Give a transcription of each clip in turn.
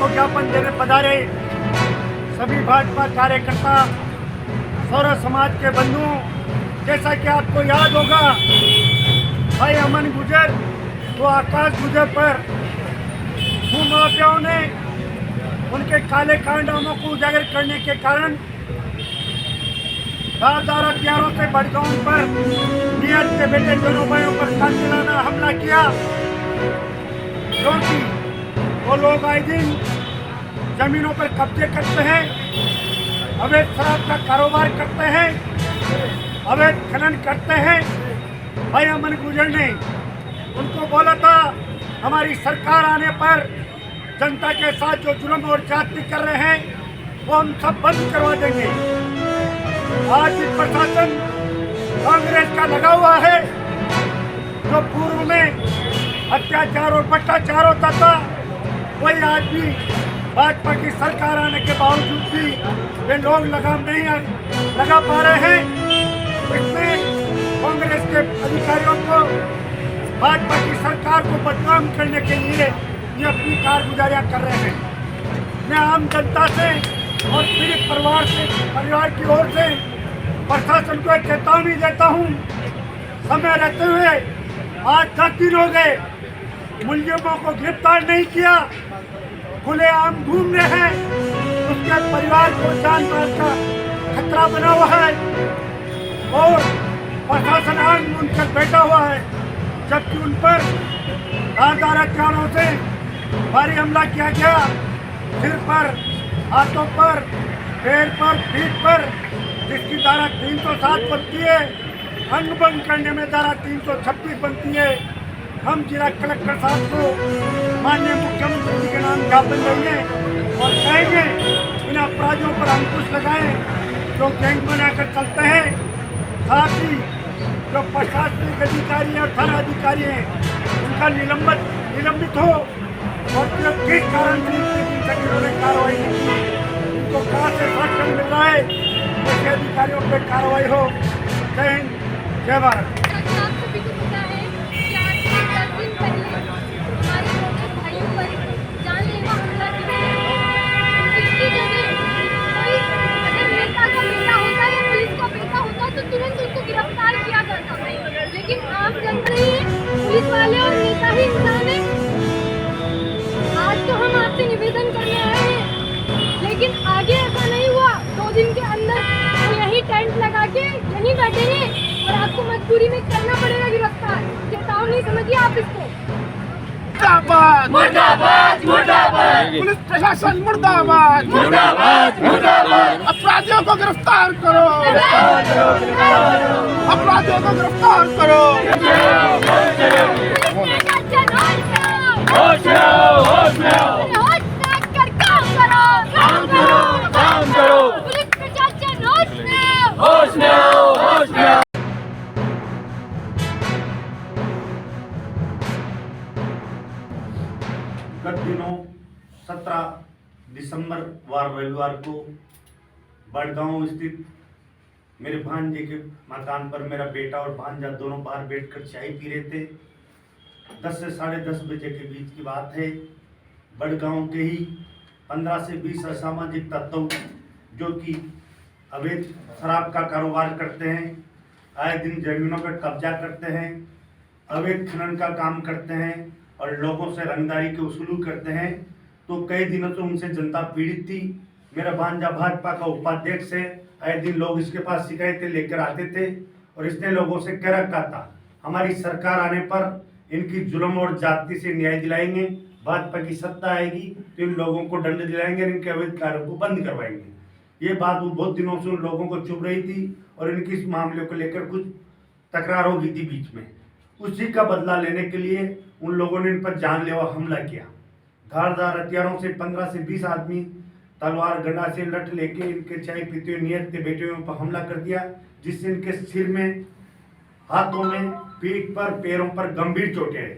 को ज्ञापन देने पधारे सभी भाजपा कार्यकर्ता, सौर समाज के बंधुओं, जैसा कि आपको याद होगा भाई अमन गुजर तो आकाश गुजर पर भूमाफियाओं ने उनके काले कारनामों को उजागर करने के कारण धारदार हथियारों से बड़गांव पर नियत के बेटे दोनों भाइयों पर कातिलाना हमला किया, क्योंकि वो लोग आए दिन जमीनों पर कब्जे करते हैं, अवैध शराब का कारोबार करते हैं, अवैध खनन करते हैं। भाई अमन गुजर ने उनको बोला था हमारी सरकार आने पर जनता के साथ जो जुल्म और जाति कर रहे हैं वो हम सब बंद करवा देंगे। आज भी प्रशासन कांग्रेस का लगा हुआ है, जो पूर्व में अत्याचार और भ्रष्टाचार होता था वही आज भी भाजपा की सरकार आने के बावजूद भी वे लोग लगाम नहीं लगा पा रहे हैं। इसमें कांग्रेस के अधिकारियों को भाजपा की सरकार को बदनाम करने के लिए ये अपनी कारगुजारियां कर रहे हैं। मैं आम जनता से और पीड़ित परिवार की ओर से प्रशासन को एक चेतावनी देता हूं, समय रहते हुए आज 10 दिन हो गए मुलजिमों को गिरफ्तार नहीं किया, खुलेआम घूम रहे हैं, उसके परिवार को जान माल का खतरा बना हुआ है और प्रशासन आंख मूंद कर बैठा हुआ है, जबकि उन पर धारदार हथियारों से भारी हमला किया गया। सिर पर, हाथों पर, पैर पर, पीठ पर, जिसकी धारा 307 बनती है, अंग भंग करने में धारा 326 बनती है। हम जिला कलेक्टर साहब को माननीय मुख्यमंत्री जी के नाम ज्ञापन देंगे और कहेंगे इन अपराधियों पर अंकुश लगाएं जो गैंग बनाकर चलते हैं। साथ ही जो प्रशासनिक अधिकारी और थाना अधिकारी हैं उनका निलंबित हो और किस कारण से इन्होंने कार्रवाई नहीं की, उनको कहाँ से शासन मिल रहा है, ऐसे अधिकारियों पर कार्रवाई हो। जय हिंद, जय भारत। गिरफ्तार किया जाता है, लेकिन आम जनता ही पुलिस वाले और नेता ही इंसान है। आज तो हम आपसे निवेदन करने आए हैं, लेकिन आगे ऐसा नहीं हुआ। 2 दिन के अंदर तो यही टेंट लगा के यहीं बैठेंगे और आपको मजबूरी में करना पड़ेगा गिरफ्तार। चेतावनी समझिए आप इसको। मुर्दाबाद मुर्दाबाद मुर्दाबाद, पुलिस प्रशासन मुर्दाबाद मुर्दाबाद मुर्दाबाद, अपराधियों को गिरफ्तार करो, अपराधियों को गिरफ्तार करो। होश में आओ, होश में आओ, काम करो, काम करो, पुलिस प्रशासन होश में आओ, होश में आओ, होश में आओ। गत दिनों 17 दिसंबर वार रविवार को बड़गांव स्थित मेरे भांजे के मकान पर मेरा बेटा और भांजा दोनों बाहर बैठकर चाय पी रहे थे। 10 से 10:30 बजे के बीच की बात है। बड़गांव के ही 15 से 20 असामाजिक तत्व जो कि अवैध शराब का कारोबार करते हैं, आए दिन जमीनों पर कब्जा करते हैं, अवैध खनन का काम करते हैं और लोगों से रंगदारी के वसूल करते हैं। तो कई दिनों से उनसे जनता पीड़ित थी। मेरा भांजा भाजपा का उपाध्यक्ष है, आए दिन लोग इसके पास शिकायतें लेकर आते थे और इसने लोगों से कह रखा था हमारी सरकार आने पर इनकी जुल्म और जाति से न्याय दिलाएंगे, भाजपा की सत्ता आएगी तो इन लोगों को दंड दिलाएंगे, इनके अवैध कार्यों को बंद करवाएंगे। ये बात वो बहुत दिनों से उन लोगों को चुभ रही थी और इनकी इस मामले को लेकर कुछ तकरार हो गई थी बीच में। उसी का बदला लेने के लिए उन लोगों ने इन पर जानलेवा हमला किया। धारदार हथियारों से 15 से 20 आदमी तलवार गदा से लठ लेके इनके चाय पीते हुए नियत के बेटे पर हमला कर दिया, जिससे इनके सिर में, हाथों में, पीठ पर, पैरों पर गंभीर चोटें आई।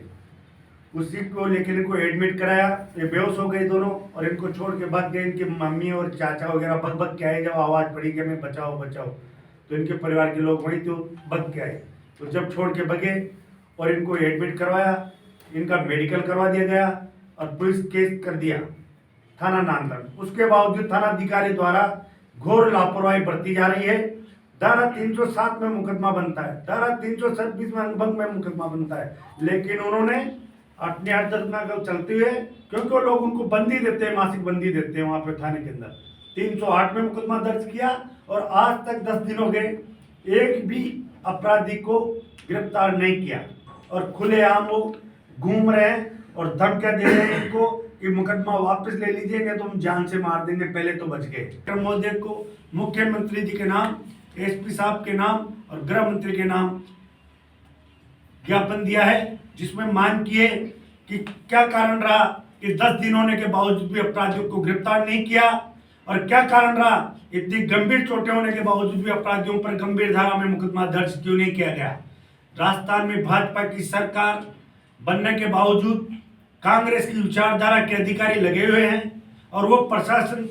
उसी को लेकर इनको एडमिट कराया। ये बेहोश हो गए दोनों और इनको छोड़ के भाग गए। इनकी मम्मी और चाचा वगैरह भग के आए। जब आवाज़ पड़ी कि हमें बचाओ बचाओ तो इनके परिवार के लोग वहीं तो भग के आए। तो जब छोड़ के भगे और इनको एडमिट करवाया, इनका मेडिकल करवा दिया गया और पुलिस केस कर दिया। थाना नांदल। उसके बावजूद थाना अधिकारी द्वारा घोर लापरवाही बरती जा रही है। धारा 307 में मुकदमा बनता है, धारा 326 में अनुबंध में मुकदमा बनता है, लेकिन उन्होंने अपने आदतना को चलते हुए, क्योंकि वो लोग उनको बंदी देते हैं, मासिक बंदी देते हैं वहाँ पे थाने के अंदर, 308 में मुकदमा दर्ज किया और आज तक 10 दिन हो गए, एक भी अपराधी को गिरफ्तार नहीं किया और खुलेआम वो घूम रहे हैं और धमकियां दे रहे हैं इनको कि मुकदमा वापस ले लीजिए, नहीं तो हम जान से मार देंगे, पहले तो बच गए। मोदी को मुख्यमंत्री जी के नाम, एसपी साहब के नाम और गृह मंत्री के नाम ज्ञापन दिया है, जिसमें मांग की है कि क्या कारण रहा कि 10 दिन होने के बावजूद भी अपराधियों को गिरफ्तार नहीं किया, और क्या कारण रहा इतनी गंभीर चोटें होने के बावजूद भी अपराधियों पर गंभीर धारा में मुकदमा दर्ज क्यों नहीं किया गया। राजस्थान में भाजपा की सरकार बनने के बावजूद कांग्रेस की विचारधारा के अधिकारी लगे हुए हैं और वो प्रशासन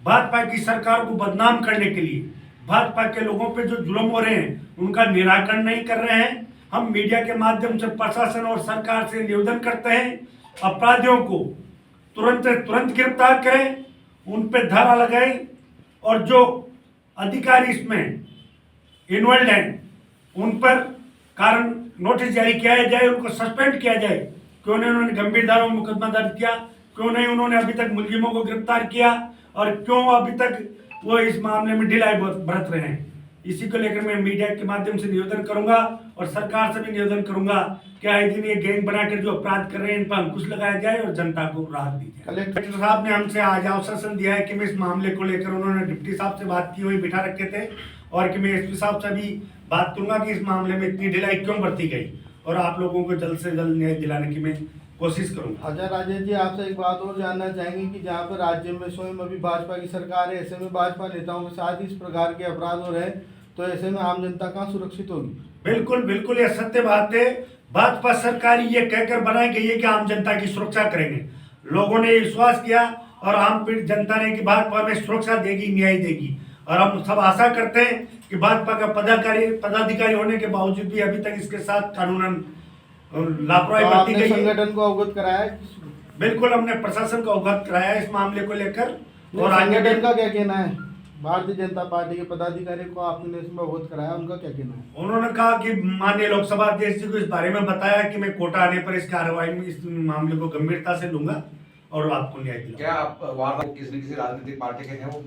भाजपा की सरकार को बदनाम करने के लिए भाजपा के लोगों पे जो जुल्म हो रहे हैं उनका निराकरण नहीं कर रहे हैं। हम मीडिया के माध्यम से प्रशासन और सरकार से निवेदन करते हैं, अपराधियों को तुरंत गिरफ्तार करें, उन पे धारा लगाएं और जो अधिकारी इसमें इन्वॉल्व हैं उन पर कारण नोटिस जारी किया जाए, उनको सस्पेंड किया जाए। क्यों नहीं उन्होंने गंभीर धाराओं में मुकदमा दर्ज किया, क्यों नहीं उन्होंने अभी तक मुलजिमों को गिरफ्तार किया और क्यों अभी तक वो इस मामले में ढिलाई बरत रहे हैं। इसी को लेकर मैं मीडिया के माध्यम से निवेदन करूंगा और सरकार से भी निवेदन करूंगा कि आए दिन ये गैंग बनाकर जो अपराध कर रहे हैं इन पर अंकुश लगाया जाए और जनता को राहत दी जाए। कलेक्टर साहब ने हमसे आज आश्वासन दिया है कि मैं इस मामले को लेकर, उन्होंने डिप्टी साहब से बात की हुई बिठा रखे थे और कि मैं एसपी साहब से भी बात करूंगा कि इस मामले में इतनी ढिलाई क्यों बरती गई और आप लोगों को जल्द से जल्द न्याय दिलाने की मैं कोशिश करूंगा। अच्छा राजेश जी, आपसे एक बात और जानना चाहेंगे कि जहाँ पर राज्य में स्वयं अभी भाजपा की सरकार है, ऐसे में भाजपा नेताओं के साथ इस प्रकार के अपराध हो रहे हैं, तो ऐसे में आम जनता कहाँ सुरक्षित होगी? बिल्कुल बिल्कुल, ये सत्य बात है। भाजपा सरकार ये कहकर बनाई गई है कि आम जनता की सुरक्षा करेंगे। लोगों ने विश्वास किया और आम पीड़ित जनता ने कि भाजपा में सुरक्षा देगी, न्याय देगी, और हम सब आशा करते हैं कि भाजपा का पदाधिकारी होने के बावजूद भी अभी तक इसके साथ कानूनन लापरवाही बरती गई है। संगठन को अवगत कराया है? बिल्कुल, हमने प्रशासन को अवगत कराया इस मामले को लेकर। और संगठन का क्या कहना है? भारतीय जनता पार्टी के पदाधिकारी को आपने इसमें अवगत कराया, उनका क्या कहना है? उन्होंने कहा कि माननीय लोकसभा अध्यक्ष जी को इस बारे में बताया कि मैं कोटा आने पर इस कार्रवाई में इस मामले को गंभीरता से लूंगा और आपको न्याय दिलाऊंगा। क्या आप वारदात किसी राजनीतिक पार्टी के हैं?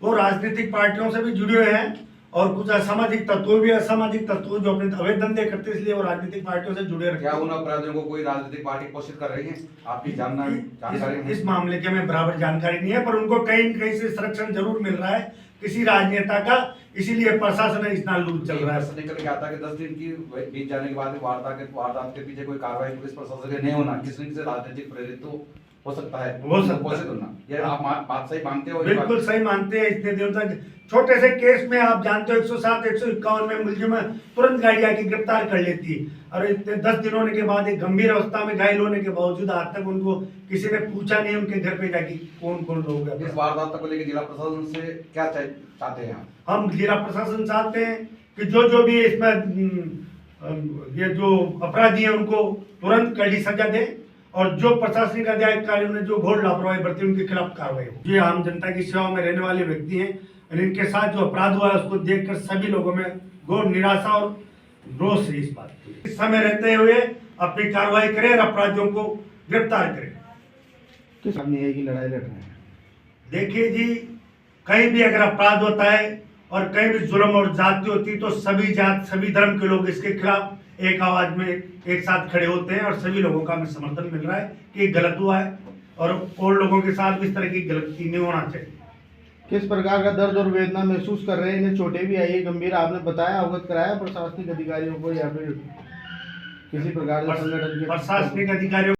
वो राजनीतिक पार्टियों से भी जुड़े हुए हैं और कुछ असामाजिक तत्व जो अपने अवैध धंधे करते हैं, इसलिए वो राजनीतिक पार्टियों से जुड़े रहते क्या हैं। उन अपराधियों को कोई राजनीतिक पार्टी घोषित कर रही है? आपकी जानकारी इस मामले के में बराबर जानकारी नहीं है, पर उनको कहीं न कहीं से संरक्षण जरूर मिल रहा है किसी राजनेता का, इसीलिए प्रशासन इतना लूट चल रहा है। निकल के आता है कि 10 दिन की बीत जाने के बाद वारदात के पीछे कोई कार्रवाई पुलिस प्रशासन के नहीं होना, किसी से राजनीतिक प्रेरित तो हो सकता है, हो सकता है। होना। ये आप बात सही मानते हो? बिल्कुल सही मानते हैं। इतने दिनों तक छोटे से केस में आप जानते हो 107, 151 में मुलजिम तुरंत गाड़ी आके गिरफ्तार कर लेती है, और इतने 10 दिन होने के बाद एक गंभीर अवस्था में घायल होने के बावजूद आज तक उनको किसी ने पूछा नहीं उनके घर पे जाके कौन कौन लोग हैं। इस वारदात को लेकर जिला प्रशासन से क्या चाहते हैं? हम जिला प्रशासन चाहते हैं कि जो भी इसमें ये जो अपराधी है उनको तुरंत कड़ी सजा दे और जो प्रशासनिक अधिकारियों ने जो घोर लापरवाही बरती उनके खिलाफ कार्रवाई हो। ये आम जनता की सेवा में रहने वाले व्यक्ति हैं और इनके साथ जो अपराध हुआ है उसको देखकर सभी लोगों में घोर निराशा और रोष है इस बात की। इस समय रहते हुए अपनी कार्रवाई करें और अपराधियों को गिरफ्तार करें। किस न्याय की लड़ाई लड़ रहे हैं? देखिए जी, कहीं भी अगर अपराध होता है और कहीं भी जुल्म और जाति होती तो सभी जात सभी धर्म के लोग इसके खिलाफ एक आवाज में एक साथ खड़े होते हैं और सभी लोगों का हमें समर्थन मिल रहा है कि ये गलत हुआ है और लोगों के साथ भी इस तरह की गलती नहीं होना चाहिए। किस प्रकार का दर्द और वेदना महसूस कर रहे हैं? इन्हें चोटें भी आई है गंभीर, आपने बताया, अवगत कराया प्रशासनिक अधिकारियों को या फिर किसी प्रकार से संगठन के प्रशासनिक अधिकारियों